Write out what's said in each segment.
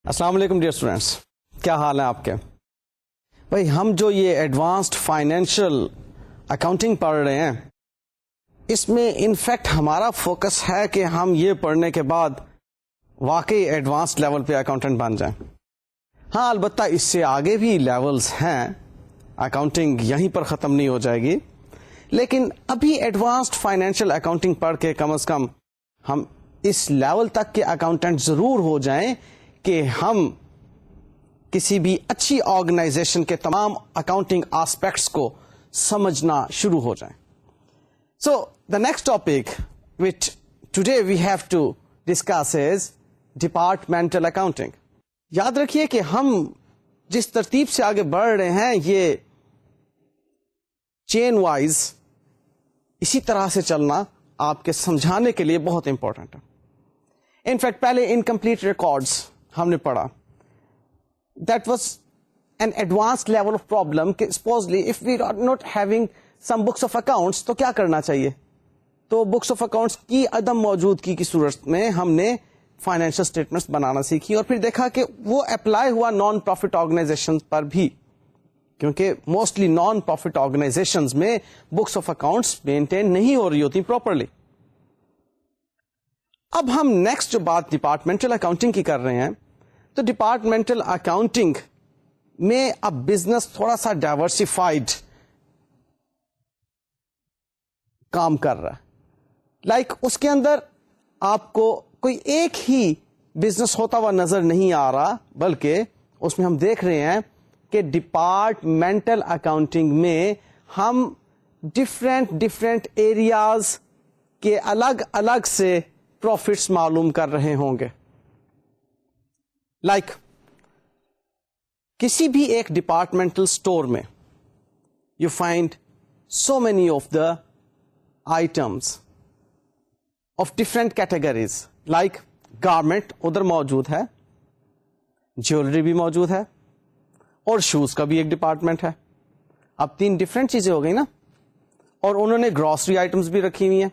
السلام علیکم dear students, کیا حال ہیں آپ کے؟ بھائی ہم جو یہ ایڈوانسڈ فائنینشیل اکاؤنٹنگ پڑھ رہے ہیں، اس میں انفیکٹ ہمارا فوکس ہے کہ ہم یہ پڑھنے کے بعد واقعی ایڈوانسڈ لیول پہ اکاؤنٹنٹ بن جائیں. ہاں البتہ اس سے آگے بھی لیولز ہیں، اکاؤنٹنگ یہیں پر ختم نہیں ہو جائے گی، لیکن ابھی ایڈوانسڈ فائنینشیل اکاؤنٹنگ پڑھ کے کم از کم ہم اس لیول تک کے اکاؤنٹنٹ ضرور ہو جائیں کہ ہم کسی بھی اچھی آرگنائزیشن کے تمام اکاؤنٹنگ آسپیکٹس کو سمجھنا شروع ہو جائیں. So the next topic which today we have to discuss is departmental accounting. یاد رکھیے کہ ہم جس ترتیب سے آگے بڑھ رہے ہیں یہ چین وائز اسی طرح سے چلنا آپ کے سمجھانے کے لیے بہت امپورٹنٹ ہے. انفیکٹ پہلے انکمپلیٹ ریکارڈز ہم نے پڑھا. That was an advanced level of problem کہ supposedly if we are not having some books of accounts تو کیا کرنا چاہیے. تو بکس آف اکاؤنٹس کی عدم موجودگی کی صورت میں ہم نے فائنینشیل اسٹیٹمنٹس بنانا سیکھی اور پھر دیکھا کہ وہ اپلائی ہوا نان پروفٹ آرگنائزیشن پر بھی، کیونکہ موسٹلی نان پروفٹ آرگنائزیشنز میں بکس آف اکاؤنٹس مینٹین نہیں ہو رہی ہوتی پراپرلی. اب ہم نیکسٹ جو بات ڈپارٹمنٹل اکاؤنٹنگ کی کر رہے ہیں، تو ڈپارٹمنٹل اکاؤنٹنگ میں اب بزنس تھوڑا سا ڈائیورسفائڈ کام کر رہا ہے. لائک اس کے اندر آپ کو کوئی ایک ہی بزنس ہوتا ہوا نظر نہیں آ رہا، بلکہ اس میں ہم دیکھ رہے ہیں کہ ڈپارٹمنٹل اکاؤنٹنگ میں ہم ڈفرینٹ ایریاز کے الگ الگ سے پروفٹس معلوم کر رہے ہوں گے. لائک کسی بھی ایک ڈپارٹمنٹل اسٹور میں you find so many of the items of different categories. Like garment ادھر موجود ہے، جیولری بھی موجود ہے، اور شوز کا بھی ایک ڈپارٹمنٹ ہے. اب 3 ڈفرینٹ چیزیں ہو گئی نا، اور انہوں نے گروسری آئٹمس بھی رکھی ہوئی ہیں.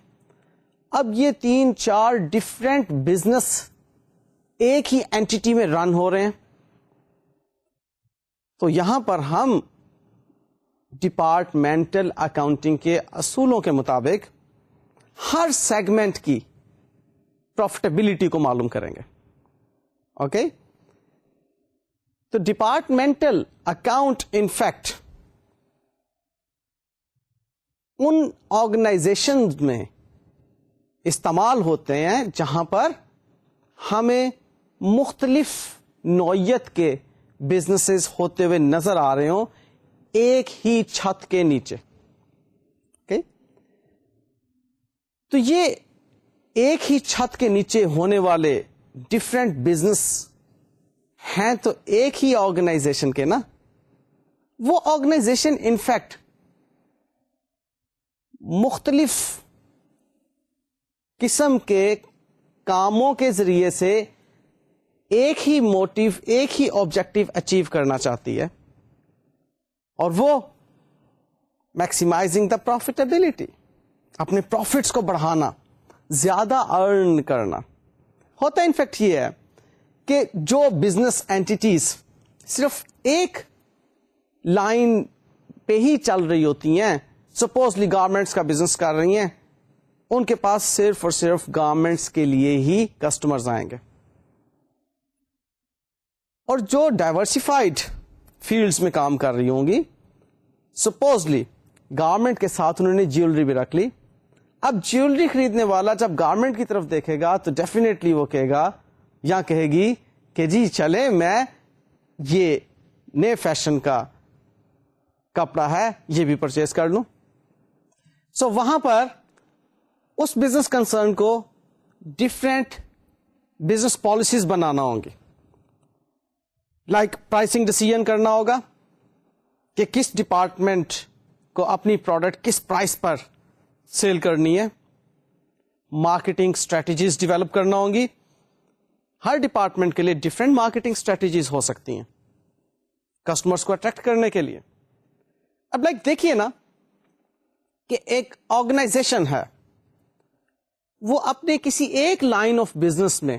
اب یہ 3-4 ڈفرینٹ بزنس ایک ہی اینٹی میں رن ہو رہے ہیں. تو یہاں پر ہم ڈپارٹمنٹل اکاؤنٹنگ کے اصولوں کے مطابق ہر سیگمنٹ کی پروفیٹیبلٹی کو معلوم کریں گے. اوکے تو ڈپارٹمنٹل اکاؤنٹ انفیکٹ ان آرگنائزیشن میں استعمال ہوتے ہیں جہاں پر ہمیں مختلف نوعیت کے بزنسز ہوتے ہوئے نظر آ رہے ہوں ایک ہی چھت کے نیچے. okay? تو یہ ایک ہی چھت کے نیچے ہونے والے ڈفرینٹ بزنس ہیں تو ایک ہی آرگنائزیشن کے نا. وہ آرگنائزیشن انفیکٹ مختلف قسم کے کاموں کے ذریعے سے ایک ہی موٹیو، ایک ہی آبجیکٹو اچیو کرنا چاہتی ہے، اور وہ میکسیمائزنگ دا پروفیٹیبلٹی، اپنے پروفٹس کو بڑھانا، زیادہ ارن کرنا ہوتا ہے. انفیکٹ یہ ہے کہ جو بزنس اینٹیز صرف ایک لائن پہ ہی چل رہی ہوتی ہیں، سپوزلی گارمنٹس کا بزنس کر رہی ہیں، ان کے پاس صرف اور صرف گارمنٹس کے لیے ہی کسٹمرز آئیں گے. اور جو ڈائیورسفائڈ فیلڈز میں کام کر رہی ہوں گی، سپوزلی گارمنٹ کے ساتھ انہوں نے جیولری بھی رکھ لی. اب جیولری خریدنے والا جب گارمنٹ کی طرف دیکھے گا تو ڈیفینیٹلی وہ کہے گا یا کہے گی کہ جی چلے میں یہ نئے فیشن کا کپڑا ہے یہ بھی پرچیز کر لوں. سو وہاں پر اس بزنس کنسرن کو ڈفرینٹ بزنس پالیسیز بنانا ہوں گی. لائک پرائسنگ ڈیسیژن کرنا ہوگا کہ کس ڈپارٹمنٹ کو اپنی پروڈکٹ کس پرائس پر سیل کرنی ہے. مارکیٹنگ اسٹریٹجیز ڈیولپ کرنا ہوں گی. ہر ڈپارٹمنٹ کے لیے ڈفرینٹ مارکیٹنگ اسٹریٹجیز ہو سکتی ہیں کسٹمرس کو اٹریکٹ کرنے کے لیے. اب لائک دیکھیے نا کہ ایک آرگنائزیشن ہے، وہ اپنے کسی ایک لائن آف بزنس میں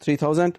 3000.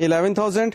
11,000,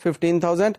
15,000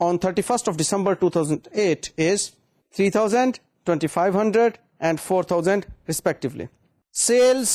on 31st of December 2008 is 3,000, 2,500 and 4,000 respectively. Sales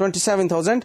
27,000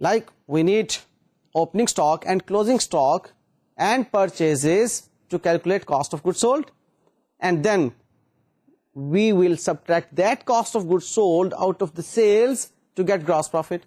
Like we need opening stock and closing stock and purchases to calculate cost of goods sold, and then we will subtract that cost of goods sold out of the sales to get gross profit.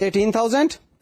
18,000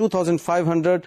2,500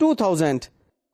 2,000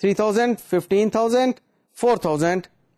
3,000, 15,000, 4,000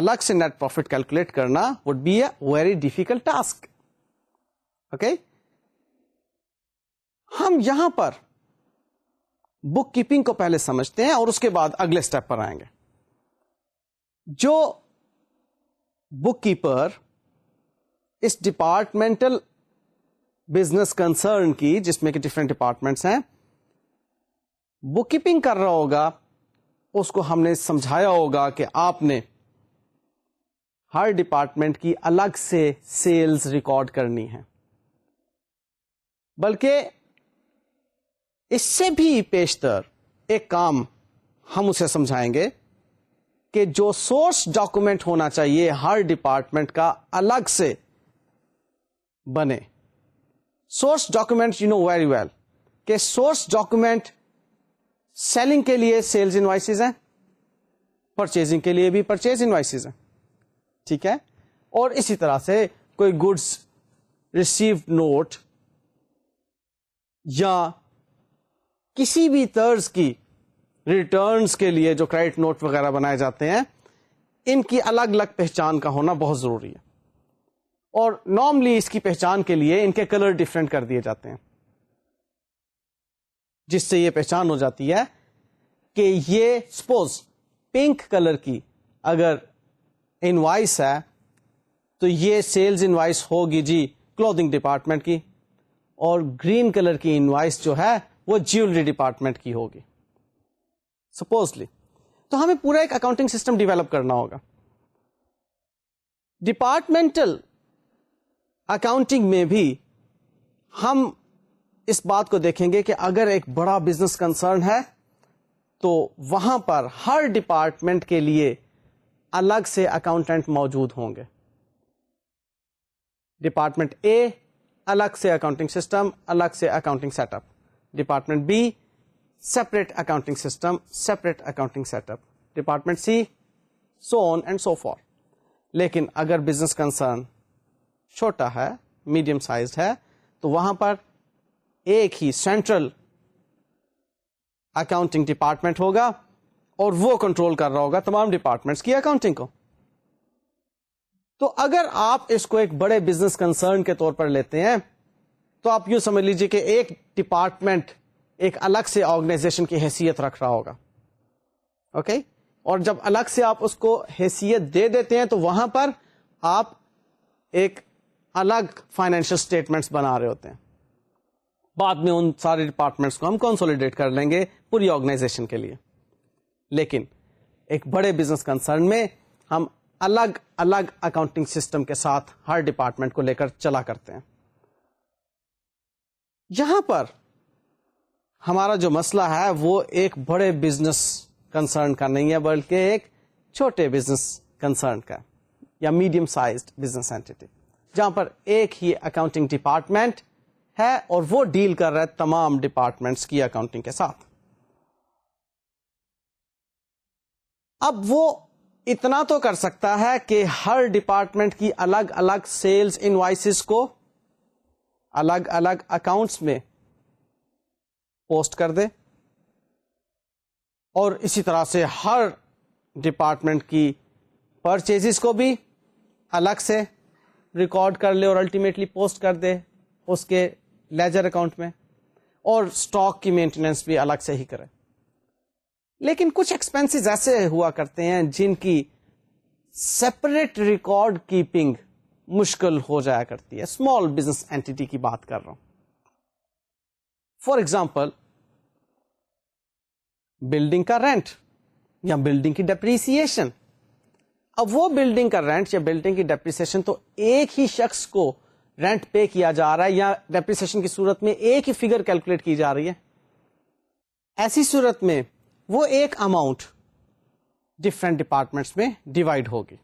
الگ سے net profit calculate کرنا would be a very difficult task. Okay, ہم یہاں پر بک keeping کو پہلے سمجھتے ہیں اور اس کے بعد اگلے اسٹیپ پر آئیں گے. جو بک کیپر اس ڈپارٹمنٹل بزنس کنسرن کی, جس میں کہ ڈفرینٹ ڈپارٹمنٹس ہیں, بک کیپنگ کر رہا ہوگا, اس کو ہم نے سمجھایا ہوگا کہ آپ نے ہر ڈپارٹمنٹ کی الگ سے سیلز ریکارڈ کرنی ہے. بلکہ اس سے بھی پیشتر ایک کام ہم اسے سمجھائیں گے کہ جو سورس ڈاکومنٹ ہونا چاہیے ہر ڈپارٹمنٹ کا الگ سے بنے. Source document you know very well کہ سورس ڈاکومنٹ سیلنگ کے لیے سیلز انوائسز ہیں, پرچیزنگ کے لیے بھی پرچیز انوائسز ہیں. ٹھیک ہے, اور اسی طرح سے کوئی گڈس ریسیوڈ نوٹ یا کسی بھی طرز کی ریٹرنز کے لیے جو کریڈٹ نوٹ وغیرہ بنائے جاتے ہیں, ان کی الگ الگ پہچان کا ہونا بہت ضروری ہے. اور نارملی اس کی پہچان کے لیے ان کے کلر ڈفرینٹ کر دیے جاتے ہیں, جس سے یہ پہچان ہو جاتی ہے کہ یہ سپوز پنک کلر کی اگر انوائس ہے تو یہ سیلز انوائس ہوگی جی کلوتھنگ ڈپارٹمنٹ کی, اور گرین کلر کی انوائس جو ہے وہ جیولری ڈپارٹمنٹ کی ہوگی سپوزلی. تو ہمیں پورا ایک اکاؤنٹنگ سسٹم ڈیولپ کرنا ہوگا. ڈپارٹمنٹل اکاؤنٹنگ میں بھی ہم اس بات کو دیکھیں گے کہ اگر ایک بڑا بزنس کنسرن ہے تو وہاں پر ہر ڈپارٹمنٹ کے لیے الگ سے اکاؤنٹنٹ موجود ہوں گے. ڈپارٹمنٹ اے الگ سے اکاؤنٹنگ سسٹم, الگ سے accounting set up. Department B separate accounting system, separate accounting set up. Department C, so on and so forth. لیکن اگر بزنس کنسرن چھوٹا ہے, میڈیم سائزڈ ہے, تو وہاں پر ایک ہی سینٹرل اکاؤنٹنگ ڈپارٹمنٹ ہوگا اور وہ کنٹرول کر رہا ہوگا تمام ڈپارٹمنٹس کی اکاؤنٹنگ کو. تو اگر آپ اس کو ایک بڑے بزنس کنسرن کے طور پر لیتے ہیں تو آپ یوں سمجھ لیجئے کہ ایک ڈپارٹمنٹ ایک الگ سے آرگنائزیشن کی حیثیت رکھ رہا ہوگا. اوکے, اور جب الگ سے آپ اس کو حیثیت دے دیتے ہیں تو وہاں پر آپ ایک الگ فائنینشل اسٹیٹمنٹس بنا رہے ہوتے ہیں. بعد میں ان سارے ڈپارٹمنٹس کو ہم کنسولیڈیٹ کر لیں گے پوری آرگنائزیشن کے لیے. لیکن ایک بڑے بزنس کنسرن میں ہم الگ الگ اکاؤنٹنگ سسٹم کے ساتھ ہر ڈپارٹمنٹ کو لے کر چلا کرتے ہیں. یہاں پر ہمارا جو مسئلہ ہے وہ ایک بڑے بزنس کنسرن کا نہیں ہے, بلکہ ایک چھوٹے بزنس کنسرن کا یا میڈیم سائزڈ بزنس اینٹیٹی, جہاں پر ایک ہی اکاؤنٹنگ ڈپارٹمنٹ ہے اور وہ ڈیل کر رہا ہے تمام ڈپارٹمنٹس کی اکاؤنٹنگ کے ساتھ. اب وہ اتنا تو کر سکتا ہے کہ ہر ڈپارٹمنٹ کی الگ الگ سیلز انوائسز کو الگ الگ اکاؤنٹس میں پوسٹ کر دے, اور اسی طرح سے ہر ڈپارٹمنٹ کی پرچیزز کو بھی الگ سے ریکارڈ کر لے اور الٹیمیٹلی پوسٹ کر دے اس کے لیجر اکاؤنٹ میں, اور سٹاک کی مینٹیننس بھی الگ سے ہی کرے. لیکن کچھ ایکسپینسز ایسے ہوا کرتے ہیں جن کی سیپریٹ ریکارڈ کیپنگ مشکل ہو جایا کرتی ہے. اسمال بزنس اینٹیٹی کی بات کر رہا ہوں. فار ایگزامپل بلڈنگ کا رینٹ یا بلڈنگ کی ڈیپریسیشن. اب وہ بلڈنگ کا رینٹ یا بلڈنگ کی ڈیپریسیشن تو ایک ہی شخص کو رینٹ پے کیا جا رہا ہے, یا ڈیپریسیشن کی صورت میں ایک ہی فگر کیلکولیٹ کی جا رہی ہے. ایسی صورت میں وہ ایک اماؤنٹ ڈفرینٹ ڈپارٹمنٹس میں ڈیوائڈ ہوگی.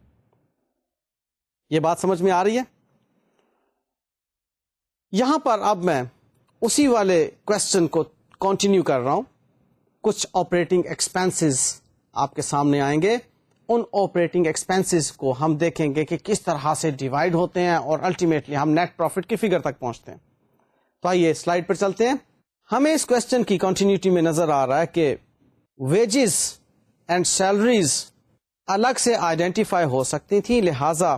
یہ بات سمجھ میں آ رہی ہے؟ یہاں پر اب میں اسی والے کوشچن کو کنٹینیو کر رہا ہوں. کچھ آپریٹنگ ایکسپینسز آپ کے سامنے آئیں گے. ان آپریٹنگ ایکسپینسز کو ہم دیکھیں گے کہ کس طرح سے ڈیوائڈ ہوتے ہیں اور الٹیمیٹلی ہم نیٹ پروفٹ کی فگر تک پہنچتے ہیں. تو آئیے سلائڈ پر چلتے ہیں. ہمیں اس کوشچن کی کنٹینیوٹی میں نظر آ رہا ہے کہ ویجز اینڈ سیلریز الگ سے آئیڈینٹیفائی ہو سکتی تھیں, لہذا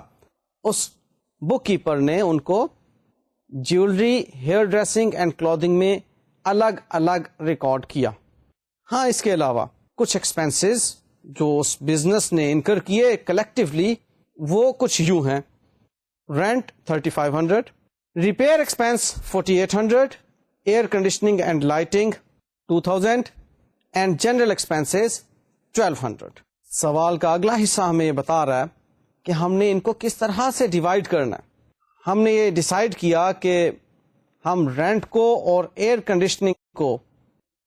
اس بک کیپر نے ان کو jewellery, hairdressing and clothing میں الگ الگ ریکارڈ کیا. ہاں, اس کے علاوہ کچھ ایکسپینسز جو اس بزنس نے انکر کیے کلیکٹیولی وہ کچھ یوں ہیں: rent 3500, repair expense 4800, air conditioning and lighting 2000 and general expenses 1200. سوال کا اگلا حصہ ہمیں یہ بتا رہا ہے کہ ہم نے ان کو کس طرح سے ڈیوائڈ کرنا ہے. ہم نے یہ ڈیسائیڈ کیا کہ ہم رینٹ کو اور ایئر کنڈیشننگ کو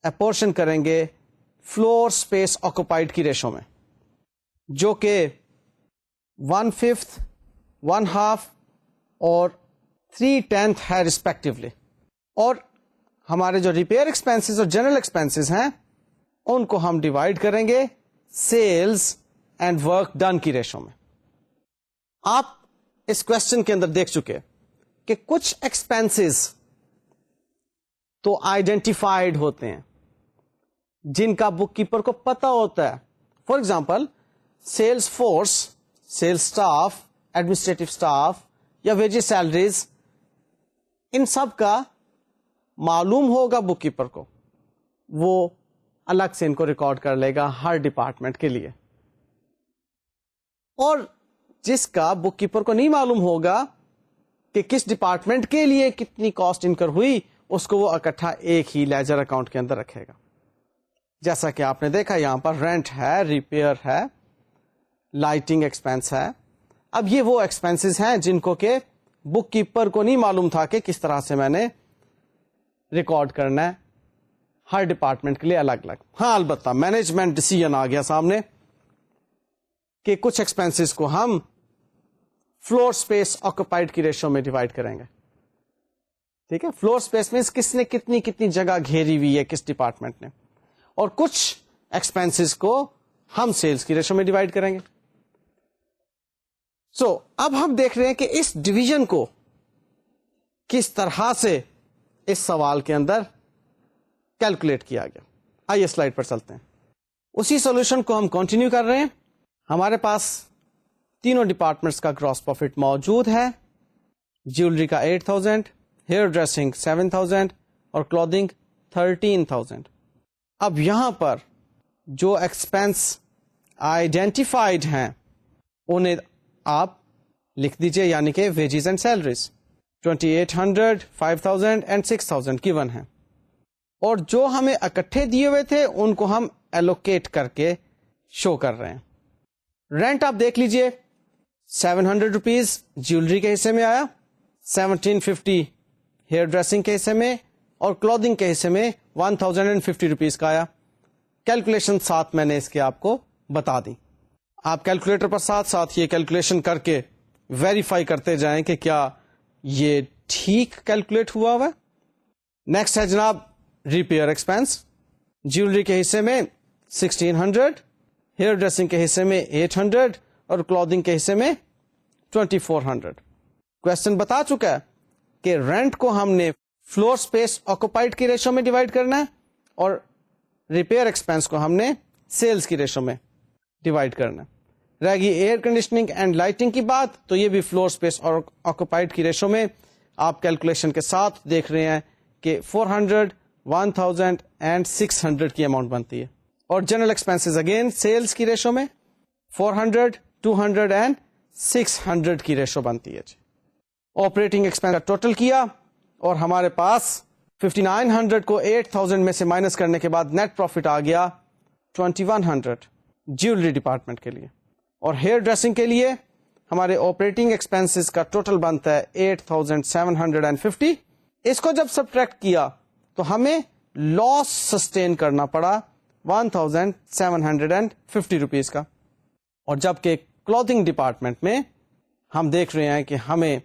اپورشن کریں گے فلور اسپیس آکوپائڈ کی ریشو میں, جو کہ 1/5, 1/2 اور 3/10 ہے ریسپیکٹولی. اور ہمارے جو ریپیئر ایکسپینسز اور جنرل ایکسپینسز ہیں ان کو ہم ڈیوائڈ کریں گے سیلز اینڈ ورک ڈن کی ریشو میں. آپ اس کوشچن کے اندر دیکھ چکے کہ کچھ ایکسپینسز تو آئیڈینٹیفائڈ ہوتے ہیں جن کا بک کیپر کو پتا ہوتا ہے. For example sales force, sales staff, administrative staff یا ویجز, سیلریز, ان سب کا معلوم ہوگا بک کیپر کو, وہ الگ سے ان کو ریکارڈ کر لے گا ہر ڈپارٹمنٹ کے لیے. اور جس کا بک کیپر کو نہیں معلوم ہوگا کہ کس ڈپارٹمنٹ کے لیے کتنی کاسٹ انکر ہوئی, اس کو وہ اکٹھا ایک ہی لیجر اکاؤنٹ کے اندر رکھے گا. جیسا کہ آپ نے دیکھا یہاں پر رینٹ ہے, ریپیئر ہے, لائٹنگ ایکسپینس ہے. اب یہ وہ ایکسپینسز ہیں جن کو کہ بک کیپر کو نہیں معلوم تھا کہ کس طرح سے میں نے ریکارڈ کرنا ہے ہر ڈپارٹمنٹ کے لیے الگ الگ. ہاں, البتہ مینجمنٹ ڈیسیژن آ گیا سامنے کہ کچھ ایکسپینسز کو ہم فلور اسپیس آکوپائڈ کی ریشو میں ڈیوائڈ کریں گے. ٹھیک ہے, فلور اسپیس میں کس نے کتنی جگہ گھیری ہوئی ہے کس ڈپارٹمنٹ نے, اور کچھ ایکسپینسز کو ہم سیلز کی ریشو میں ڈیوائڈ کریں گے. سو اب ہم دیکھ رہے ہیں کہ اس ڈویژن کو کس طرح سے اس سوال کے اندر کیلکولیٹ کیا گیا. آئیے سلائڈ پر چلتے ہیں. اسی سولوشن کو ہم کنٹینیو کر رہے ہیں. ہمارے پاس تینوں ڈپارٹمنٹس کا گراس پروفٹ موجود ہے. جیولری کا 8000, ہیئر ڈریسنگ 7000 اور کلودنگ 13000. اب یہاں پر جو ایکسپینس آئیڈینٹیفائڈ ہیں انہیں آپ لکھ دیجئے, یعنی کہ wages and salaries 2800, 5000 and 6000 given ہیں. اور جو ہمیں اکٹھے دیے ہوئے تھے ان کو ہم ایلوکیٹ کر کے شو کر رہے ہیں. رینٹ آپ دیکھ لیجئے 700 روپیز جیولری کے حصے میں آیا, 1750 ہیئر ڈریسنگ کے حصے میں, اور کلودنگ کے حصے میں 1050 روپیز کا آیا. کیلکولیشن ساتھ میں نے اس کے آپ کو بتا دی. آپ کیلکولیٹر پر ساتھ ساتھ یہ کیلکولیشن کر کے ویریفائی کرتے جائیں کہ کیا یہ ٹھیک کیلکولیٹ ہوا ہوا ہے. نیکسٹ ہے جناب ریپیئر ایکسپینس. جیولری کے حصے میں 1600, ہیئر ڈریسنگ کے حصے میں 800 اور کلودنگ کے حصے میں 2400. کوشچن بتا چکا ہے کہ رینٹ کو ہم نے فلور اسپیس آکوپائڈ کی ریشو میں ڈیوائڈ کرنا ہے اور ریپیئر ایکسپینس کو ہم نے سیلز کی ریشو میں ڈیوائڈ کرنا ہے. رہ گئی ایئر کنڈیشننگ اینڈ لائٹنگ کی بات, تو یہ بھی فلور اسپیس اور آکوپائڈ کی ریشو میں آپ کیلکولیشن کے ساتھ دیکھ رہے ہیں کہ 400, 1000 اینڈ 600 کی اماؤنٹ بنتی ہے. اور جنرل ایکسپینسز اگین سیلز کی ریشو میں 400, 200 اینڈ 600 کی ریشو بنتی ہے. آپریٹنگ ایکسپینس کا ٹوٹل کیا اور ہمارے پاس 5900 کو 8000 میں سے مائنس کرنے کے بعد نیٹ پروفٹ آ گیا 2100 جیولری ڈپارٹمنٹ کے لیے. اور ہیئر ڈریسنگ کے لیے ہمارے آپریٹنگ ایکسپینسز کا ٹوٹل بنتا ہے 8750. اس کو جب سبٹریکٹ کیا تو ہمیں لاس سسٹین کرنا پڑا 1750 روپیز کا. اور جبکہ کلودنگ ڈپارٹمنٹ میں ہم دیکھ رہے ہیں کہ ہمیں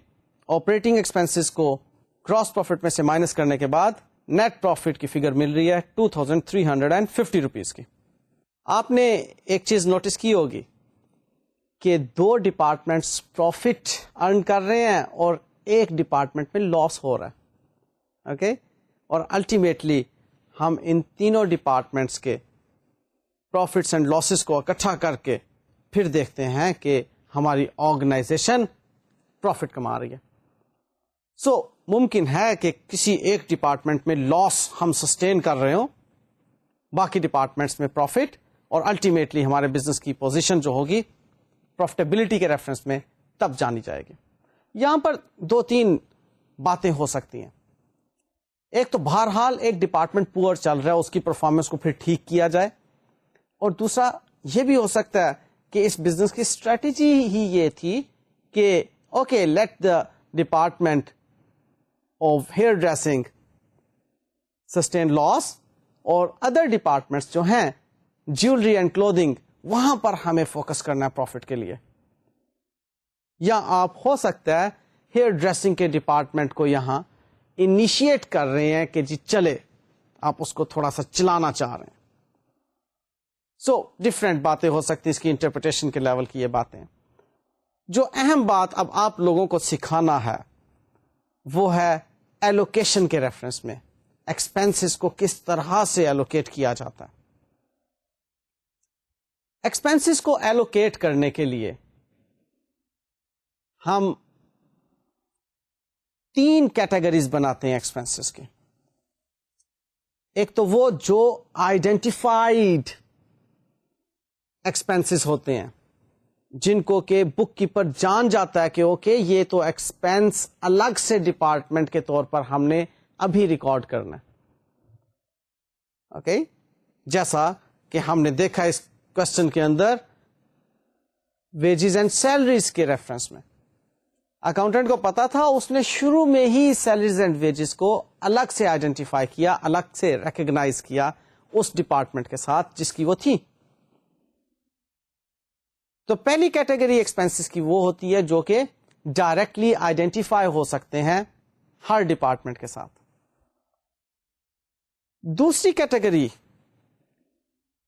آپریٹنگ ایکسپینسز کو گراس پروفٹ میں سے مائنس کرنے کے بعد نیٹ پروفٹ کی فگر مل رہی ہے 2350 روپیز کی. آپ نے ایک چیز نوٹس کی ہوگی کہ دو ڈپارٹمنٹس پروفٹ ارن کر رہے ہیں اور ایک ڈپارٹمنٹ میں لاس ہو رہا ہے. اوکے اور الٹیمیٹلی ہم ان تینوں ڈپارٹمنٹس کے پروفٹس اینڈ لاسز کو اکٹھا کر کے پھر دیکھتے ہیں کہ ہماری آرگنائزیشن پروفٹ کما رہی ہے. سو ممکن ہے کہ کسی ایک ڈپارٹمنٹ میں لاس ہم سسٹین کر رہے ہوں, باقی ڈپارٹمنٹس میں پروفٹ, اور الٹیمیٹلی ہمارے بزنس کی پوزیشن جو ہوگی پروفٹیبلٹی کے ریفرنس میں تب جانی جائے گی. یہاں پر 2-3 باتیں ہو سکتی ہیں. ایک تو بہرحال ایک ڈپارٹمنٹ پور چل رہا ہے, اس کی پرفارمنس کو پھر ٹھیک کیا جائے, اور دوسرا یہ بھی ہو سکتا ہے کہ اس بزنس کی اسٹریٹجی ہی یہ تھی کہ okay let the department of hair dressing sustain loss, اور ادر ڈپارٹمنٹس جو ہیں جیولری اینڈ کلودنگ وہاں پر ہمیں فوکس کرنا ہے پروفٹ کے لیے. یا آپ ہو سکتا ہے ہیئر ڈریسنگ کے ڈپارٹمنٹ کو یہاں انیشیٹ کر رہے ہیں کہ جی چلے, آپ اس کو تھوڑا سا چلانا چاہ رہے ہیں. سو ڈفرینٹ باتیں ہو سکتی, اس کی انٹرپریٹیشن کے لیول کی یہ باتیں. جو اہم بات اب آپ لوگوں کو سکھانا ہے وہ ہے ایلوکیشن کے ریفرنس میں ایکسپینسز کو کس طرح سے ایلوکیٹ کیا جاتا ہے. ایکسپینسز کو ایلوکیٹ کرنے کے لیے ہم 3 کیٹیگریز بناتے ہیں ایکسپینسز کے. ایک تو وہ جو آئیڈینٹیفائڈ ایکسپینسز ہوتے ہیں, جن کو کہ بک کیپر جان جاتا ہے کہ اوکے یہ تو ایکسپینس الگ سے ڈپارٹمنٹ کے طور پر ہم نے ابھی ریکارڈ کرنا ہے. اوکے, جیسا کہ ہم نے دیکھا اس کوشچن کے اندر ویجز اینڈ سیلریز کے ریفرنس میں, اکاؤنٹنٹ کو پتا تھا, اس نے شروع میں ہی سیلریز اینڈ ویجز کو الگ سے آئیڈینٹیفائی کیا, الگ سے ریکگنائز کیا اس ڈپارٹمنٹ کے ساتھ جس کی وہ تھی. تو پہلی کیٹیگری ایکسپینسز کی وہ ہوتی ہے جو کہ ڈائریکٹلی آئیڈینٹیفائی ہو سکتے ہیں ہر ڈپارٹمنٹ کے ساتھ. دوسری کیٹیگری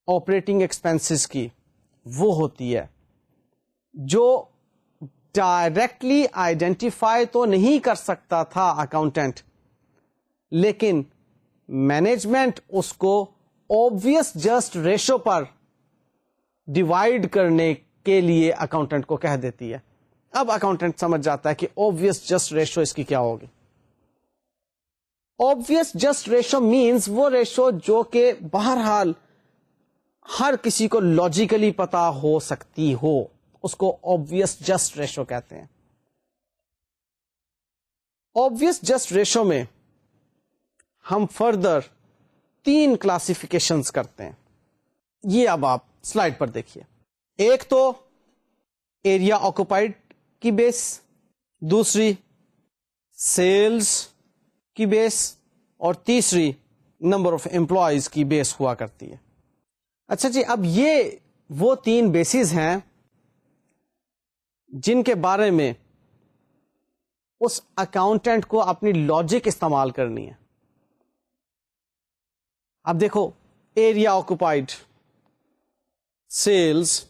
آپریٹنگ ایکسپینسز کی وہ ہوتی ہے جو ڈائریکٹلی آئیڈینٹیفائی تو نہیں کر سکتا تھا اکاؤنٹنٹ, لیکن مینجمنٹ اس کو obvious جسٹ ریشو پر ڈیوائڈ کرنے کے لیے اکاؤنٹنٹ کو کہہ دیتی ہے. اب اکاؤنٹنٹ سمجھ جاتا ہے کہ obvious جسٹ ریشو اس کی کیا ہوگی. obvious جسٹ ریشو مینز وہ ریشو جو کہ بہرحال ہر کسی کو لاجیکلی پتا ہو سکتی ہو, اس کو obvious جسٹ ریشو کہتے ہیں. obvious جسٹ ریشو میں ہم فردر 3 کلاسیفیکیشنز کرتے ہیں. یہ اب آپ سلائڈ پر دیکھیے. ایک تو ایریا آکوپائڈ کی بیس, دوسری سیلز کی بیس, اور تیسری نمبر آف امپلائیز کی بیس ہوا کرتی ہے. اچھا جی, اب یہ وہ 3 بیسز ہیں جن کے بارے میں اس اکاؤنٹنٹ کو اپنی لاجک استعمال کرنی ہے. اب دیکھو, area occupied, sales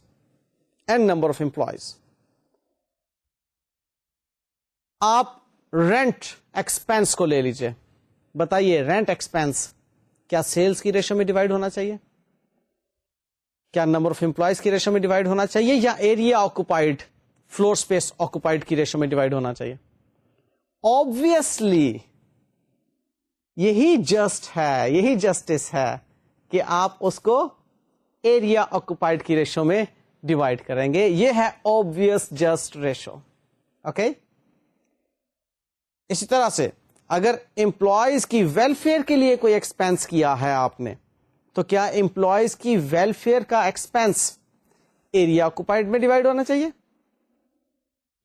and number of employees. آپ رینٹ ایکسپینس کو لے لیجئے. بتائیے رینٹ ایکسپینس کیا سیلز کی ریشو میں ڈیوائڈ ہونا چاہیے, کیا نمبر آف امپلائیز کی ریشو میں ڈیوائڈ ہونا چاہیے, یا area occupied floor space occupied کی ریشو میں ڈیوائڈ ہونا چاہیے؟ obviously یہی جسٹ ہے, یہی جسٹس ہے کہ آپ اس کو ایریا آکوپائڈ کی ریشو میں ڈیوائڈ کریں گے. یہ ہے obvious جسٹ ریشو. اوکے, اسی طرح سے اگر امپلائیز کی ویلفیئر کے لیے کوئی ایکسپینس کیا ہے آپ نے, تو کیا امپلائیز کی ویلفیئر کا ایکسپینس ایریا آکوپائڈ میں ڈیوائڈ ہونا چاہیے,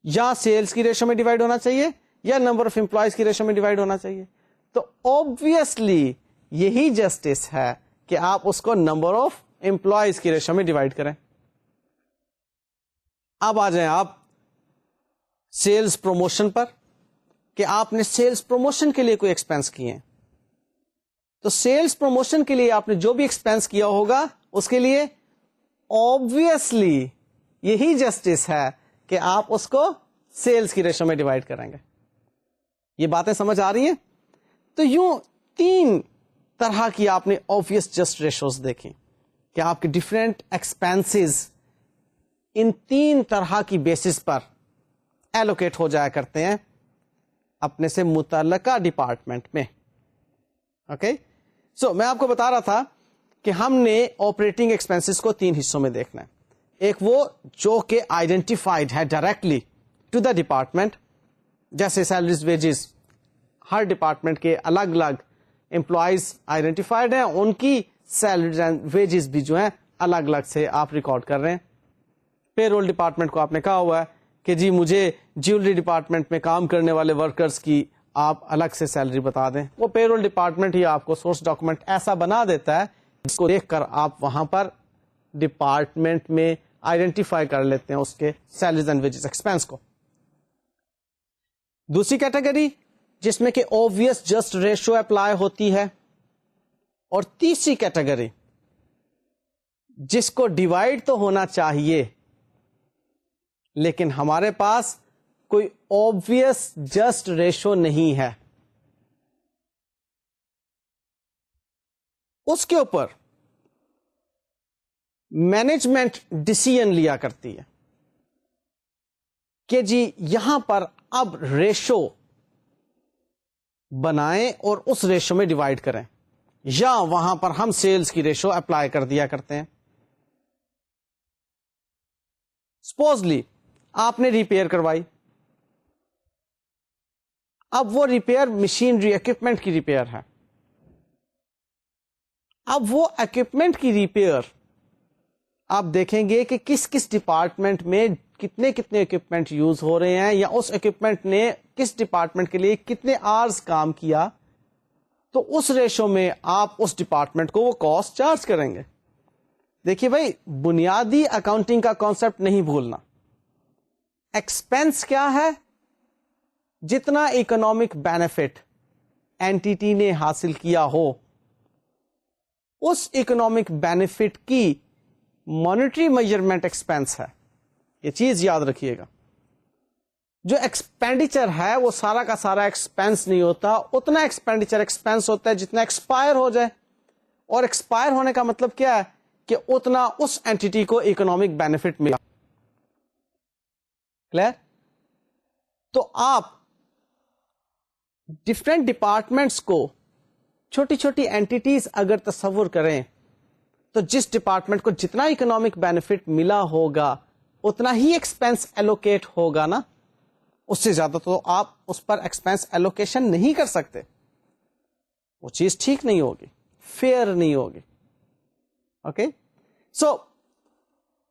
یا سیلز کی ریشو میں ڈیوائڈ ہونا چاہیے, یا نمبر آف امپلائیز کی ریشو میں ڈیوائڈ ہونا چاہیے؟ تو obviously یہی جسٹس ہے کہ آپ اس کو نمبر آف امپلائیز کی ریشو میں ڈیوائڈ کریں. اب آ جائیں آپ سیلز پروموشن پر, کہ آپ نے سیلز پروموشن کے لیے کوئی ایکسپینس کیے ہیں. تو سیلز پروموشن کے لیے آپ نے جو بھی ایکسپینس کیا ہوگا اس کے لیے obviously یہی جسٹس ہے کہ آپ اس کو سیلز کی ریشو میں ڈیوائڈ کریں گے. یہ باتیں سمجھ آ رہی ہیں؟ تو یوں 3 طرح کی آپ نے obvious جسٹ ریشوز دیکھیں کہ آپ کے ڈفرینٹ ایکسپینسز ان 3 طرح کی بیسس پر ایلوکیٹ ہو جایا کرتے ہیں اپنے سے متعلقہ ڈپارٹمنٹ میں. اوکے سو میں آپ کو بتا رہا تھا کہ ہم نے آپریٹنگ ایکسپینسز کو 3 حصوں میں دیکھنا ہے. ایک وہ جو کہ آئیڈینٹیفائڈ ہے ڈائریکٹلی ٹو دا ڈپارٹمنٹ, جیسے سیلریز ویجز, ہر ڈپارٹمنٹ کے الگ الگ امپلائیز آئیڈینٹیفائڈ ہیں, ان کی سیلریز اینڈ ویجز بھی جو ہیں الگ الگ سے آپ ریکارڈ کر رہے ہیں. پے رول ڈپارٹمنٹ کو آپ نے کہا ہوا ہے کہ جی مجھے جیولری ڈپارٹمنٹ میں کام کرنے والے ورکرز کی آپ الگ سے سیلری بتا دیں. وہ پے رول ڈپارٹمنٹ ہی آپ کو سورس ڈاکومنٹ ایسا بنا دیتا ہے جس کو دیکھ کر آپ وہاں پر ڈپارٹمنٹ میں آئیڈینٹیفائی کر لیتے ہیں اس کے سیلریز اینڈ ویجز ایکسپینس کو. دوسری کیٹیگری جس میں کہ اوبویس جسٹ ریشو اپلائی ہوتی ہے, اور تیسری کیٹیگری جس کو ڈیوائڈ تو ہونا چاہیے لیکن ہمارے پاس کوئی اوبویس جسٹ ریشو نہیں ہے, اس کے اوپر مینجمنٹ ڈیسیژن لیا کرتی ہے کہ جی یہاں پر اب ریشو بنائیں اور اس ریشو میں ڈیوائڈ کریں, یا وہاں پر ہم سیلز کی ریشو اپلائی کر دیا کرتے ہیں. سپوزلی آپ نے ریپیئر کروائی, اب وہ ریپیئر مشینری اکوپمنٹ کی ریپیئر ہے. اب وہ اکوپمنٹ کی ریپیئر آپ دیکھیں گے کہ کس کس ڈپارٹمنٹ میں کتنے کتنے اکوپمنٹ یوز ہو رہے ہیں, یا اس اکوپمنٹ نے کس ڈپارٹمنٹ کے لیے کتنے آورز کام کیا, تو اس ریشو میں آپ اس ڈپارٹمنٹ کو وہ کاسٹ چارج کریں گے. دیکھیے بھائی, بنیادی اکاؤنٹنگ کا کانسیپٹ نہیں بھولنا. ایکسپینس کیا ہے؟ جتنا اکنامک بینیفٹ اینٹیٹی نے حاصل کیا ہو اس اکنامک بینیفٹ کی مانیٹری میجرمنٹ ایکسپینس ہے. یہ چیز یاد رکھیے گا. جو ایکسپینڈیچر ہے وہ سارا کا سارا ایکسپینس نہیں ہوتا, اتنا ایکسپینڈیچر ایکسپینس ہوتا ہے جتنا ایکسپائر ہو جائے. اور ایکسپائر ہونے کا مطلب کیا ہے کہ اتنا اس اینٹیٹی کو اکنامک بینیفٹ ملا. کلیئر؟ تو آپ ڈفرینٹ ڈپارٹمنٹس کو چھوٹی چھوٹی اینٹیٹیز اگر تصور کریں تو جس ڈپارٹمنٹ کو جتنا اکنامک بینیفٹ ملا ہوگا اتنا ہی ایکسپینس ایلوکیٹ ہوگا نا, اس سے زیادہ تو آپ اس پر ایکسپینس ایلوکیشن نہیں کر سکتے. وہ چیز ٹھیک نہیں ہوگی, فیئر نہیں ہوگی. اوکے سو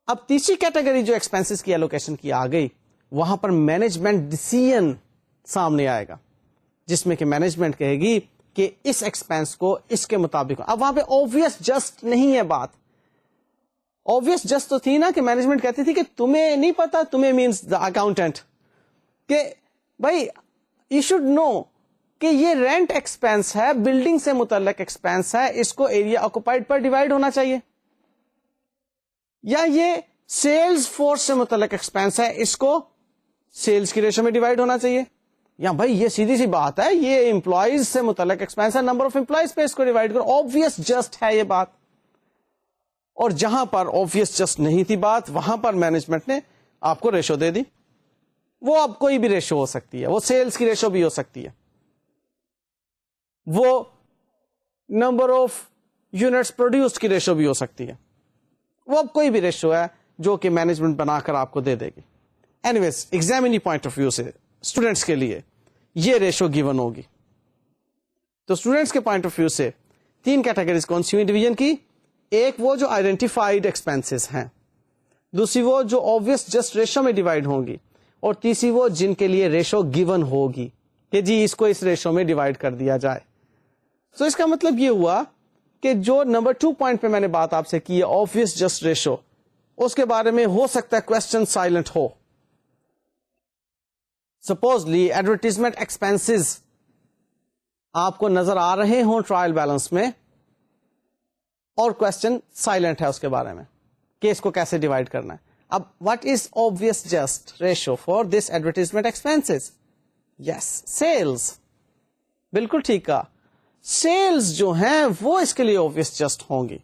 اب تیسری کیٹیگری جو ایکسپینسز کی ایلوکیشن کی آ گئی, وہاں پر مینجمنٹ ڈیسیژن سامنے آئے گا جس میں کہ مینجمنٹ کہے گی کہ اس ایکسپینس کو اس کے مطابق. اب وہاں پہ اوبویس جسٹ نہیں ہے بات. اوبویس جسٹ تو تھی نا کہ مینجمنٹ کہتی تھی کہ تمہیں نہیں پتا, تمہیں مینس دا اکاؤنٹنٹ, کہ بھائی یو شوڈ نو کہ یہ رینٹ ایکسپینس ہے, بلڈنگ سے متعلق ایکسپینس ہے, اس کو ایریا آکوپائڈ پر ڈیوائڈ ہونا چاہیے. یا یہ سیلز فورس سے متعلق ایکسپینس ہے, اس کو سیلز کی ریشو میں ڈیوائڈ ہونا چاہیے. یا بھائی یہ سیدھی سی بات ہے, یہ امپلائیز سے متعلق ایکسپینس ہے, نمبر آف امپلائیز پہ اس کو ڈیوائڈ کرو. آبویس جسٹ ہے یہ بات. اور جہاں پر آبویس جسٹ نہیں تھی بات, وہاں پر مینجمنٹ نے آپ کو ریشو دے دی. وہ اب کوئی بھی ریشو ہو سکتی ہے, وہ سیلز کی ریشو بھی ہو سکتی ہے, وہ نمبر آف یونٹس پروڈیوسڈ کی ریشو بھی ہو سکتی ہے. وہ اب کوئی بھی ریشو ہے جو کہ مینجمنٹ بنا کر آپ کو دے دے گی. Anyways examinee point of view سے اسٹوڈینٹس کے لیے یہ ریشو گیون ہوگی. تو اسٹوڈینٹس کے پوائنٹ آف ویو سے 3 کیٹیگریز کون سی ہوئی ڈویژن کی؟ ایک وہ جو آئیڈینٹیفائڈ ایکسپینسز ہیں, دوسری وہ جو آبویس جسٹ ریشو میں ڈیوائڈ ہوں گی, اور تیسری وہ جن کے لیے ریشو گیون ہوگی کہ جی اس کو اس ریشو میں ڈیوائڈ کر دیا جائے. تو اس کا مطلب یہ ہوا کہ جو نمبر 2 پوائنٹ پہ میں نے بات آپ سے کی ہے, آبویس جسٹ ریشو, اس کے بارے میں ہو سکتا ہے کوشچن سائلنٹ ہو. سپوزلی ایڈورٹیزمنٹ ایکسپینسز آپ کو نظر آ رہے ہوں ٹرائل بیلنس میں, اور کوشچن سائلنٹ ہے اس کے بارے میں کہ اس کو کیسے ڈیوائڈ کرنا ہے. اب what is obvious just ratio for this advertisement expenses? Yes, sales. بالکل ٹھیک کہا. سیلز جو ہیں وہ اس کے لیے obvious just ہوں گی.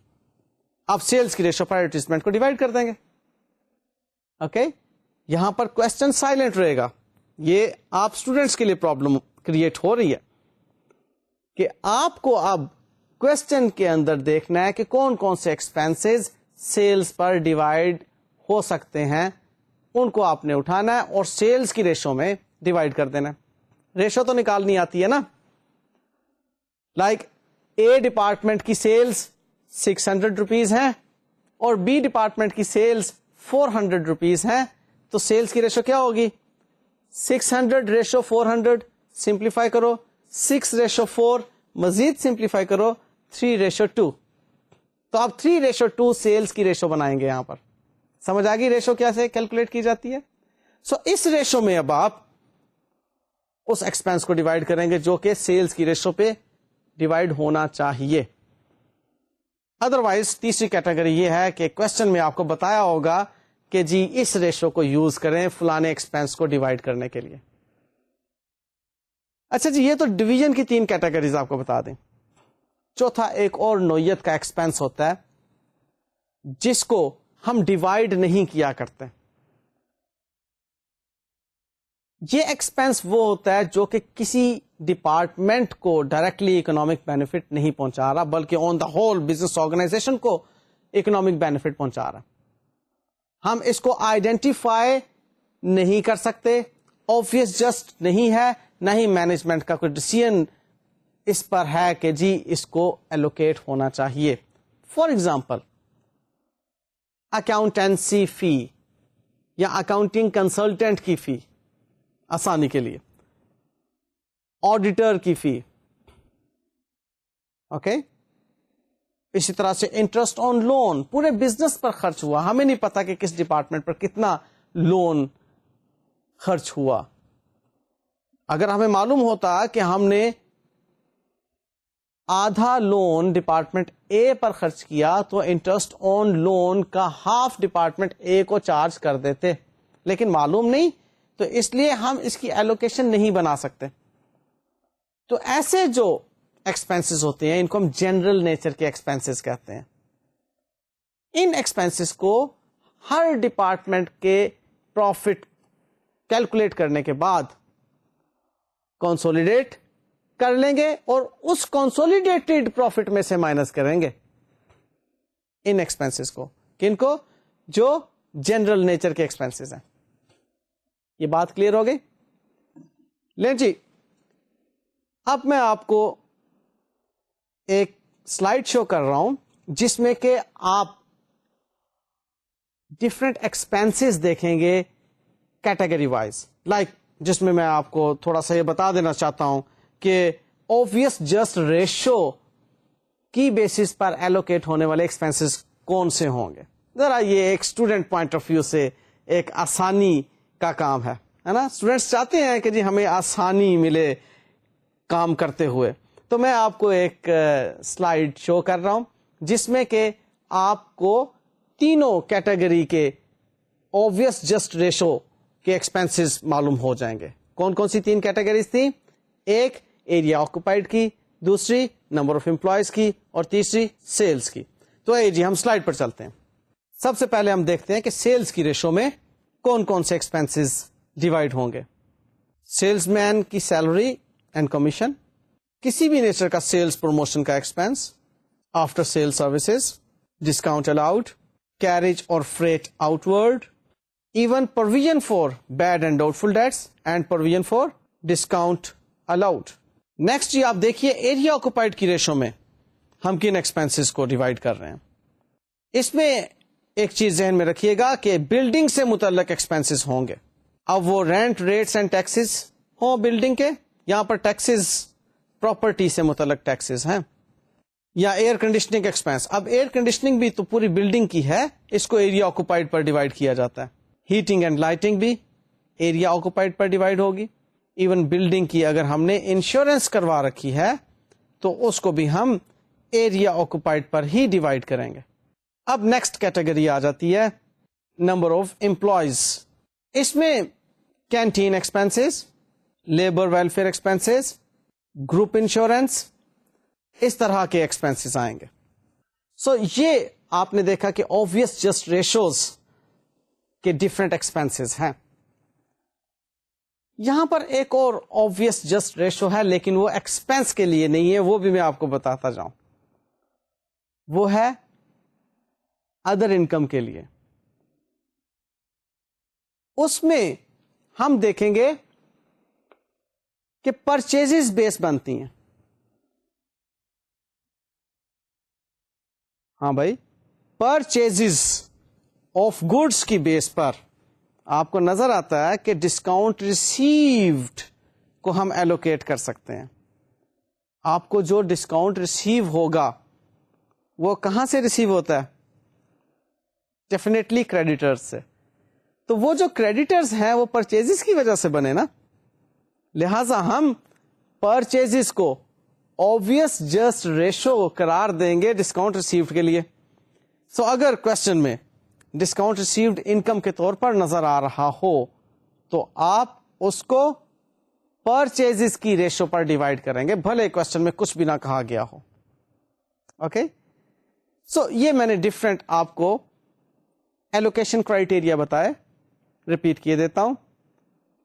آپ سیلز کی ریشو پر ایڈورٹیزمنٹ کو ڈیوائڈ کر دیں گے. اوکے یہاں پر کوشچن سائلنٹ رہے گا. یہ آپ اسٹوڈینٹس کے لیے پرابلم کریٹ ہو رہی ہے کہ آپ کو اب کوشچن کے اندر دیکھنا ہے کہ کون کون سے ایکسپینسز سیلز پر ڈیوائڈ ہو سکتے ہیں, ان کو آپ نے اٹھانا ہے اور سیلز کی ریشو میں ڈیوائڈ کر دینا ہے. ریشو تو نکالنی آتی ہے نا, لائک اے ڈپارٹمنٹ کی سیلز 600 روپیز ہیں اور بی ڈپارٹمنٹ کی سیلز 400 روپیز ہیں, تو سیلز کی ریشو کیا ہوگی 600 ریشو 400, سمپلیفائی کرو 6:4, مزید سمپلیفائی کرو 3:2. تو آپ 3:2 سیلز کی ریشو بنائیں گے. یہاں پر سمجھ آ گئی ریشو کیسے کیلکولیٹ کی جاتی ہے. سو اس ریشو میں اب آپ اس ایکسپینس کو ڈیوائڈ کریں گے جو کہ سیلز کی ریشو پہ ڈیوائڈ ہونا چاہیے. ادروائز تیسری کیٹیگری یہ ہے کہ کوشچن میں آپ کو بتایا ہوگا کہ جی اس ریشو کو یوز کریں فلانے ایکسپینس کو ڈیوائڈ کرنے کے لیے. اچھا جی, یہ تو ڈویژن کی 3 کیٹیگریز آپ کو بتا دیں. چوتھا ایک اور نوعیت کا ایکسپینس ہوتا ہے جس کو ہم ڈیوائڈ نہیں کیا کرتے. یہ ایکسپینس وہ ہوتا ہے جو کہ کسی ڈپارٹمنٹ کو ڈائریکٹلی اکنامک بینیفٹ نہیں پہنچا رہا بلکہ آن دا ہول بزنس آرگنائزیشن کو اکنامک بینیفٹ پہنچا رہا. ہم اس کو آئیڈینٹیفائی نہیں کر سکتے, آبویس جسٹ نہیں ہے, نہ ہی مینجمنٹ کا کوئی ڈیسیژن اس پر ہے کہ جی اس کو ایلوکیٹ ہونا چاہیے. فار ایگزامپل اکاؤنٹنسی فی یا اکاؤنٹنگ کنسلٹنٹ کی فی, آسانی کے لیے آڈیٹر کی فی, اوکے اسی طرح سے انٹرسٹ آن لون پورے بزنس پر خرچ ہوا, ہمیں نہیں پتا کہ کس ڈپارٹمنٹ پر کتنا لون خرچ ہوا. اگر ہمیں معلوم ہوتا کہ ہم نے آدھا لون ڈپارٹمنٹ اے پر خرچ کیا تو انٹرسٹ آن لون کا ہاف ڈپارٹمنٹ اے کو چارج کر دیتے, لیکن معلوم نہیں تو اس لیے ہم اس کی ایلوکیشن نہیں بنا سکتے. تو ایسے جو ایکسپینسز ہوتے ہیں ان کو ہم جنرل نیچر کے ایکسپینسز کہتے ہیں. ان ایکسپینسز کو ہر ڈپارٹمنٹ کے پروفٹ کیلکولیٹ کرنے کے بعد کنسولیڈیٹ کر لیں گے اور اس کنسولیڈیٹڈ پروفٹ میں سے مائنس کریں گے ان ایکسپینسز کو. کن کو؟ جو جنرل نیچر کے ایکسپینسز ہیں. یہ بات کلیئر ہو گئی؟ لیں جی, اب میں آپ کو ایک سلائڈ شو کر رہا ہوں جس میں کہ آپ ڈفرینٹ ایکسپینسز دیکھیں گے کیٹیگری وائز, لائک جس میں آپ کو تھوڑا سا یہ بتا دینا چاہتا ہوں کہ obvious جسٹ ریشو کی بیسس پر ایلوکیٹ ہونے والے ایکسپینسز کون سے ہوں گے. ذرا یہ ایک اسٹوڈنٹ پوائنٹ آف ویو سے ایک آسانی کا کام ہے نا. اسٹوڈینٹس چاہتے ہیں کہ جی ہمیں آسانی ملے کام کرتے ہوئے, تو میں آپ کو ایک سلائڈ شو کر رہا ہوں جس میں کہ آپ کو تینوں کیٹیگری کے obvious جسٹ ریشو کے ایکسپینسز معلوم ہو جائیں گے. کون کون سی 3 کیٹیگریز تھیں؟ ایک ایریا آکوپائڈ کی, دوسری نمبر آف امپلائیز کی, اور تیسری سیلز کی. تو جی ہم سلائڈ پر چلتے ہیں. سب سے پہلے ہم دیکھتے ہیں کہ سیلز کی ریشو میں کون کون سے ایکسپینسز ڈیوائڈ ہوں گے. سیلز مین کی سیلری اینڈ کمیشن, کسی بھی نیچر کا سیلز پروموشن کا expense, after sale services, discount allowed, carriage اور freight outward, even provision for bad and doubtful debts and provision for discount allowed. Next جی آپ دیکھیے area occupied کی ratio میں ہم کن ایکسپینسز کو ڈیوائڈ کر رہے ہیں. اس میں ایک چیز ذہن میں رکھیے گا کہ بلڈنگ سے متعلق ایکسپینسز ہوں گے. اب وہ رینٹ ریٹس اینڈ ٹیکسز ہوں بلڈنگ کے, یہاں پر ٹیکسز پراپرٹی سے متعلق ٹیکسز ہیں, یا ایئر کنڈیشننگ ایکسپینس. اب ایئر کنڈیشننگ بھی تو پوری بلڈنگ کی ہے, اس کو ایریا آکوپائڈ پر ڈیوائڈ کیا جاتا ہے. ہیٹنگ اینڈ لائٹنگ بھی ایریا آکوپائڈ پر ڈیوائڈ ہوگی. ایون بلڈنگ کی اگر ہم نے انشورنس کروا رکھی ہے تو اس کو بھی ہم ایریا آکوپائڈ پر ہی ڈیوائڈ کریں گے. اب نیکسٹ کیٹیگری آ جاتی ہے نمبر آف امپلائیز. اس میں canteen expenses, labour welfare expenses, group insurance, اس طرح کے ایکسپینسز آئیں گے. سو یہ آپ نے دیکھا کہ obvious جسٹ ریشوز کہ ڈفرینٹ ایکسپینسز ہیں. یہاں پر ایک اور obvious جسٹ ریشو ہے, لیکن وہ ایکسپینس کے لیے نہیں ہے, وہ بھی میں آپ کو بتاتا جاؤں. وہ ہے ادر انکم کے لیے. اس میں ہم دیکھیں گے کہ پرچیزز بیس بنتی ہیں. ہاں بھائی, پرچیزز آف گڈس کی بیس پر آپ کو نظر آتا ہے کہ ڈسکاؤنٹ ریسیوڈ کو ہم ایلوکیٹ کر سکتے ہیں. آپ کو جو ڈسکاؤنٹ ریسیو ہوگا وہ کہاں سے ریسیو ہوتا ہے؟ ڈیفینیٹلی کریڈیٹرز سے. تو وہ جو کریڈیٹرز ہیں وہ پرچیزز کی وجہ سے بنے نا, لہذا ہم پرچیزز کو obvious جسٹ ریشو قرار دیں گے ڈسکاؤنٹ ریسیوڈ کے لیے. سو اگر کوشچن میں ڈسکاؤنٹ ریسیوڈ انکم کے طور پر نظر آ رہا ہو تو آپ اس کو پرچیزز کی ریشو پر ڈیوائڈ کریں گے, بھلے کوشچن میں کچھ بھی نہ کہا گیا ہو. اوکے, سو یہ میں نے ڈفرینٹ آپ کو ایلوکیشن کرائٹیریا بتائے, ریپیٹ کیے دیتا ہوں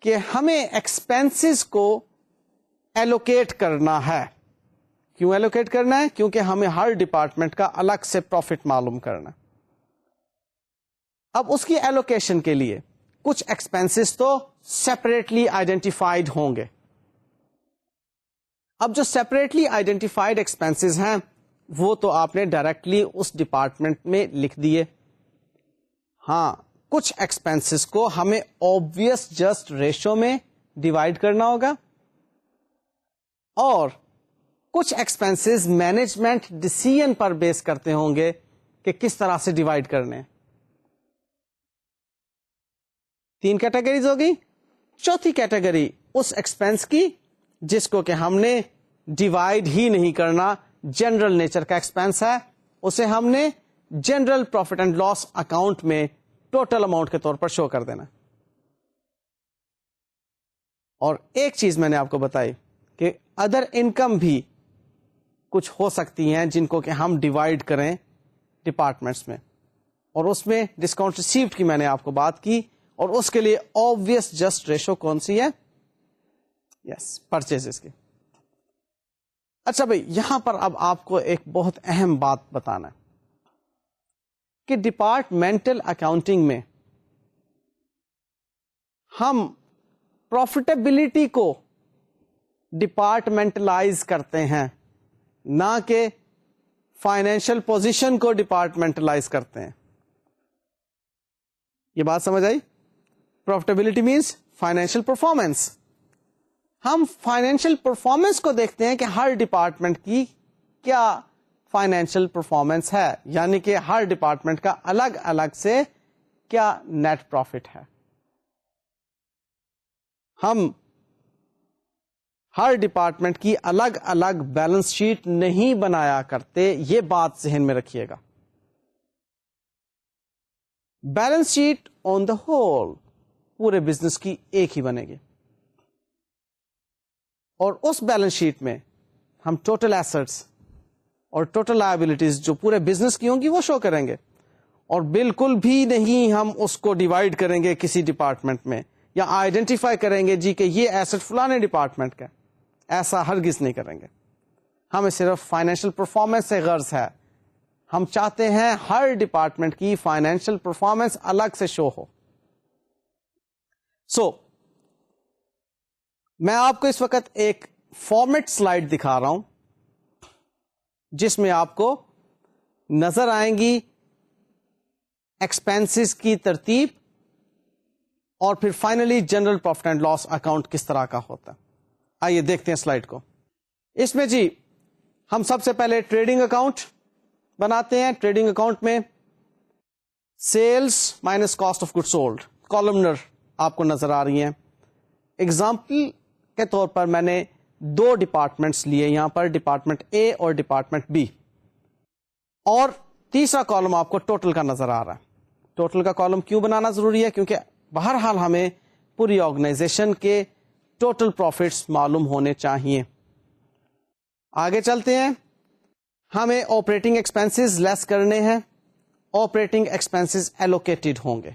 کہ ہمیں ایکسپینسز کو ایلوکیٹ کرنا ہے. کیوں ایلوکیٹ کرنا ہے؟ کیونکہ ہمیں ہر ڈپارٹمنٹ کا الگ سے پروفٹ معلوم کرنا. اب اس کی ایلوکیشن کے لیے کچھ ایکسپینسز تو سیپریٹلی آئیڈینٹیفائڈ ہوں گے. اب جو سیپریٹلی آئیڈینٹیفائڈ ایکسپینسز ہیں وہ تو آپ نے ڈائریکٹلی اس ڈپارٹمنٹ میں لکھ دیے. ہاں, کچھ ایکسپینسز کو ہمیں obvious جسٹ ریشو میں ڈیوائڈ کرنا ہوگا, اور کچھ ایکسپینسز مینجمنٹ ڈیسیژن پر بیس کرتے ہوں گے کہ کس طرح سے ڈیوائڈ کرنے. 3 کیٹیگریز ہوگی. چوتھی کیٹیگری اس ایکسپینس کی جس کو کہ ہم نے ڈیوائڈ ہی نہیں کرنا, جنرل نیچر کا ایکسپینس ہے, اسے ہم نے general profit and loss account میں ٹوٹل اماؤنٹ کے طور پر شو کر دینا. اور ایک چیز میں نے آپ کو بتائی کہ ادر انکم بھی کچھ ہو سکتی ہیں جن کو کہ ہم ڈیوائڈ کریں ڈپارٹمنٹس میں, اور اس میں ڈسکاؤنٹ ریسیوڈ کی میں نے آپ کو بات کی, اور اس کے لیے obvious جسٹ ریشو کون سی ہے؟ یس, پرچیزز کی. اچھا بھائی, یہاں پر اب آپ کو ایک بہت اہم بات بتانا ہے کہ ڈپارٹمنٹل اکاؤنٹنگ میں ہم پروفیٹیبلٹی کو ڈپارٹمنٹلائز کرتے ہیں, نہ کہ فائنینشیل پوزیشن کو ڈپارٹمنٹلائز کرتے ہیں. یہ بات سمجھ آئی؟ Profitability means financial performance. ہم فائنینشیل پرفارمنس کو دیکھتے ہیں کہ ہر ڈپارٹمنٹ کی کیا فائنینشیل پرفارمنس ہے, یعنی کہ ہر ڈپارٹمنٹ کا الگ الگ سے کیا نیٹ پروفٹ ہے. ہم ہر ڈپارٹمنٹ کی الگ الگ بیلنس شیٹ نہیں بنایا کرتے, یہ بات ذہن میں رکھیے گا. Balance sheet on the whole پورے بزنس کی ایک ہی بنے گی, اور اس بیلنس شیٹ میں ہم ٹوٹل ایسٹس اور ٹوٹل لائبلٹیز جو پورے بزنس کی ہوں گی وہ شو کریں گے, اور بالکل بھی نہیں ہم اس کو ڈیوائڈ کریں گے کسی ڈپارٹمنٹ میں, یا آئیڈینٹیفائی کریں گے جی کہ یہ ایسٹ فلانے ڈپارٹمنٹ کا. ایسا ہرگز نہیں کریں گے. ہمیں صرف فائنینشیل پرفارمنس سے غرض ہے. ہم چاہتے ہیں ہر ڈپارٹمنٹ کی فائنینشیل پرفارمنس الگ سے شو ہو. سو میں آپ کو اس وقت ایک فارمیٹ سلائیڈ دکھا رہا ہوں جس میں آپ کو نظر آئیں گی ایکسپینسز کی ترتیب, اور پھر finally general profit and loss account کس طرح کا ہوتا ہے. آئیے دیکھتے ہیں سلائیڈ کو. اس میں جی ہم سب سے پہلے ٹریڈنگ اکاؤنٹ بناتے ہیں. ٹریڈنگ اکاؤنٹ میں sales minus cost of good sold columnar آپ کو نظر آ رہی ہیں. ایگزامپل کے طور پر میں نے 2 ڈپارٹمنٹس لیے یہاں پر, ڈپارٹمنٹ اے اور ڈپارٹمنٹ بی, اور تیسرا کالم آپ کو ٹوٹل کا نظر آ رہا ہے. ٹوٹل کا کالم کیوں بنانا ضروری ہے؟ کیونکہ بہرحال ہمیں پوری آرگنائزیشن کے ٹوٹل پروفٹس معلوم ہونے چاہیے. آگے چلتے ہیں. ہمیں آپریٹنگ ایکسپینسز لیس کرنے ہیں. آپریٹنگ ایکسپینسز ایلوکیٹڈ ہوں گے.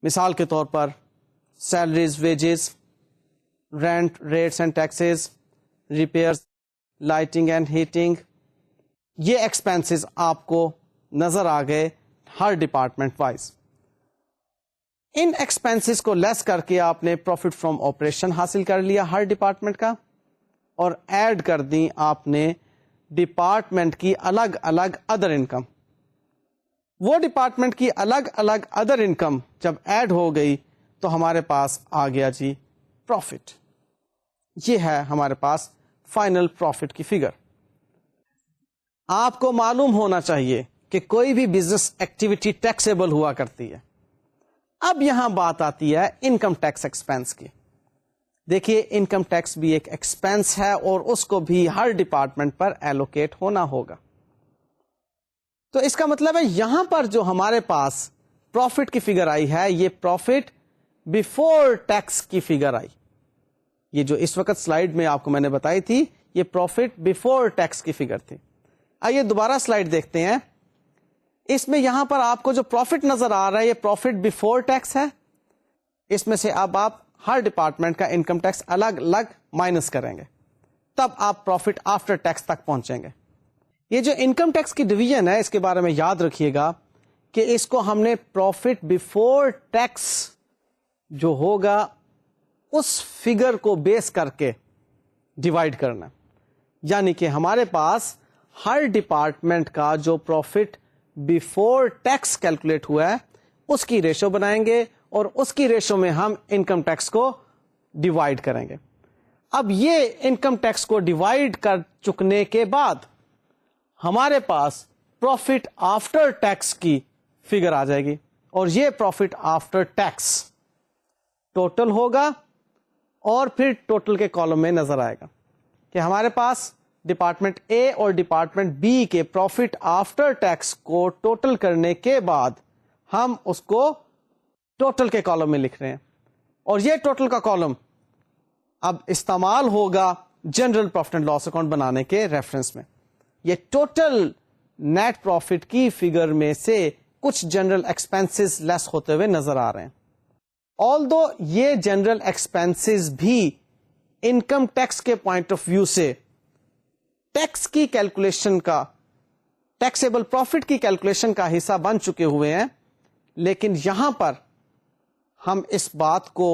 مثال کے طور پر salaries, wages, rent, rates and taxes, repairs, lighting and heating. یہ ایکسپینسز آپ کو نظر آ گئے ہر ڈپارٹمنٹ وائز. ان ایکسپینسز کو لیس کر کے آپ نے پروفٹ فرام آپریشن حاصل کر لیا ہر ڈپارٹمنٹ کا، اور ایڈ کر دی آپ نے ڈپارٹمنٹ کی الگ الگ ادر انکم. وہ ڈپارٹمنٹ کی الگ الگ ادر انکم جب ایڈ ہو گئی تو ہمارے پاس آ گیا جی پروفٹ. یہ ہے ہمارے پاس فائنل پروفٹ کی فگر. آپ کو معلوم ہونا چاہیے کہ کوئی بھی بزنس ایکٹیویٹی ٹیکسیبل ہوا کرتی ہے. اب یہاں بات آتی ہے انکم ٹیکس ایکسپینس کی. دیکھیے انکم ٹیکس بھی ایک ایکسپینس ہے اور اس کو بھی ہر ڈپارٹمنٹ پر ایلوکیٹ ہونا ہوگا. تو اس کا مطلب ہے یہاں پر جو ہمارے پاس پروفٹ کی فگر آئی ہے یہ پروفٹ بیفور ٹیکس کی فگر آئی. یہ جو اس وقت سلائیڈ میں آپ کو میں نے بتائی تھی یہ پروفٹ بیفور ٹیکس کی فگر تھی. آئیے دوبارہ سلائیڈ دیکھتے ہیں. اس میں یہاں پر آپ کو جو پروفٹ نظر آ رہا ہے یہ پروفٹ بیفور ٹیکس ہے. اس میں سے اب آپ ہر ڈپارٹمنٹ کا انکم ٹیکس الگ الگ مائنس کریں گے تب آپ پروفٹ آفٹر ٹیکس تک پہنچیں گے. یہ جو انکم ٹیکس کی ڈویژن ہے اس کے بارے میں یاد رکھیے گا کہ اس کو ہم نے پروفٹ بیفور ٹیکس جو ہوگا اس فگر کو بیس کر کے ڈیوائڈ کرنا. یعنی کہ ہمارے پاس ہر ڈپارٹمنٹ کا جو پروفٹ بیفور ٹیکس کیلکولیٹ ہوا ہے اس کی ریشو بنائیں گے اور اس کی ریشو میں ہم انکم ٹیکس کو ڈیوائڈ کریں گے. اب یہ انکم ٹیکس کو ڈیوائڈ کر چکنے کے بعد ہمارے پاس پروفٹ آفٹر ٹیکس کی فگر آ جائے گی اور یہ پروفٹ آفٹر ٹیکس ٹوٹل ہوگا اور پھر ٹوٹل کے کالم میں نظر آئے گا کہ ہمارے پاس ڈپارٹمنٹ اے اور ڈپارٹمنٹ بی کے پروفٹ آفٹر ٹیکس کو ٹوٹل کرنے کے بعد ہم اس کو ٹوٹل کے کالم میں لکھ رہے ہیں اور یہ ٹوٹل کا کالم اب استعمال ہوگا general profit and loss account بنانے کے ریفرنس میں. یہ ٹوٹل نیٹ پروفٹ کی فگر میں سے کچھ جنرل ایکسپینسز لیس ہوتے ہوئے نظر آ رہے ہیں. آلدو یہ جنرل ایکسپینسز بھی انکم ٹیکس کے پوائنٹ آف ویو سے ٹیکس کی کیلکولیشن کا ٹیکسیبل پروفٹ کی کیلکولیشن کا حصہ بن چکے ہوئے ہیں، لیکن یہاں پر ہم اس بات کو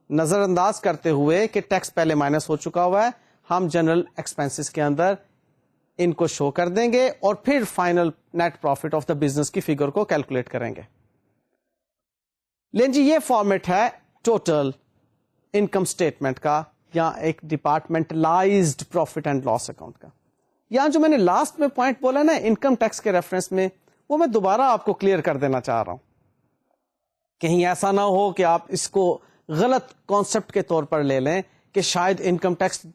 نظر انداز کرتے ہوئے کہ ٹیکس پہلے مائنس ہو چکا ہوا ہے ہم جنرل ایکسپینسز کے اندر ان کو شو کر دیں گے اور پھر final net profit of the business کی فگر کو کیلکولیٹ کریں گے. لیکن جی یہ فارمیٹ ہے ٹوٹل انکم اسٹیٹمنٹ کا یا ایک ڈپارٹمنٹلائزڈ پروفٹ اینڈ لاس اکاؤنٹ کا. یہاں جو میں نے لاسٹ میں پوائنٹ بولا نا انکم ٹیکس کے ریفرنس میں وہ میں دوبارہ آپ کو کلیئر کر دینا چاہ رہا ہوں. کہیں ایسا نہ ہو کہ آپ اس کو غلط کانسیپٹ کے طور پر لے لیں کہ شاید انکم ٹیکس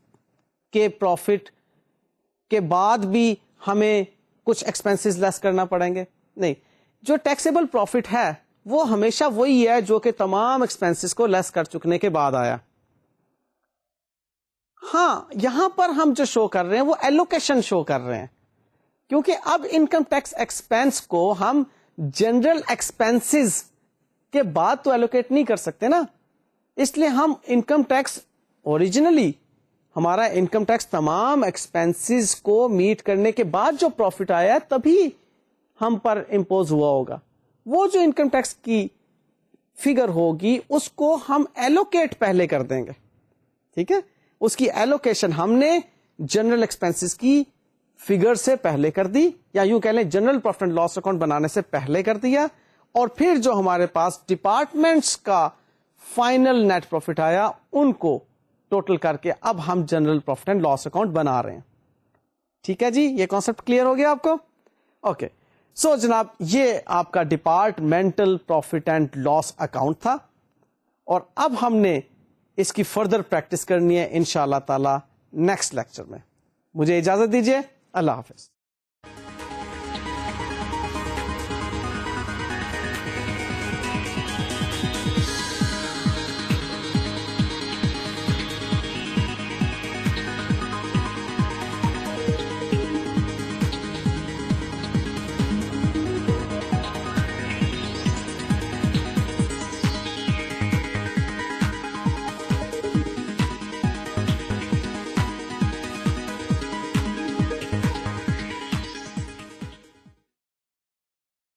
کے پروفٹ کے بعد بھی ہمیں کچھ ایکسپینسز لیس کرنا پڑیں گے. نہیں، جو ٹیکسیبل پروفٹ ہے وہ ہمیشہ وہی ہے جو کہ تمام ایکسپینسز کو لیس کر چکنے کے بعد آیا. ہاں یہاں پر ہم جو شو کر رہے ہیں وہ ایلوکیشن شو کر رہے ہیں کیونکہ اب انکم ٹیکس ایکسپینس کو ہم جنرل ایکسپینسز کے بعد تو ایلوکیٹ نہیں کر سکتے نا. اس لیے ہم انکم ٹیکس اوریجنلی ہمارا انکم ٹیکس تمام ایکسپینسز کو میٹ کرنے کے بعد جو پروفٹ آیا تبھی ہم پر امپوز ہوا ہوگا. وہ جو انکم ٹیکس کی فگر ہوگی اس کو ہم ایلوکیٹ پہلے کر دیں گے. ٹھیک ہے، اس کی ایلوکیشن ہم نے جنرل ایکسپینسز کی فگر سے پہلے کر دی یا یوں کہہ لیں general profit and loss account بنانے سے پہلے کر دیا اور پھر جو ہمارے پاس ڈپارٹمنٹس کا فائنل نیٹ پروفٹ آیا ان کو ٹوٹل کر کے اب ہم general profit and loss account بنا رہے ہیں. ٹھیک ہے جی، یہ کانسیپٹ کلیئر ہو گیا آپ کو؟ اوکے. سو جناب یہ آپ کا departmental profit and loss account تھا اور اب ہم نے اس کی فردر پریکٹس کرنی ہے انشاءاللہ تعالی نیکسٹ لیکچر میں. مجھے اجازت دیجیے، اللہ حافظ.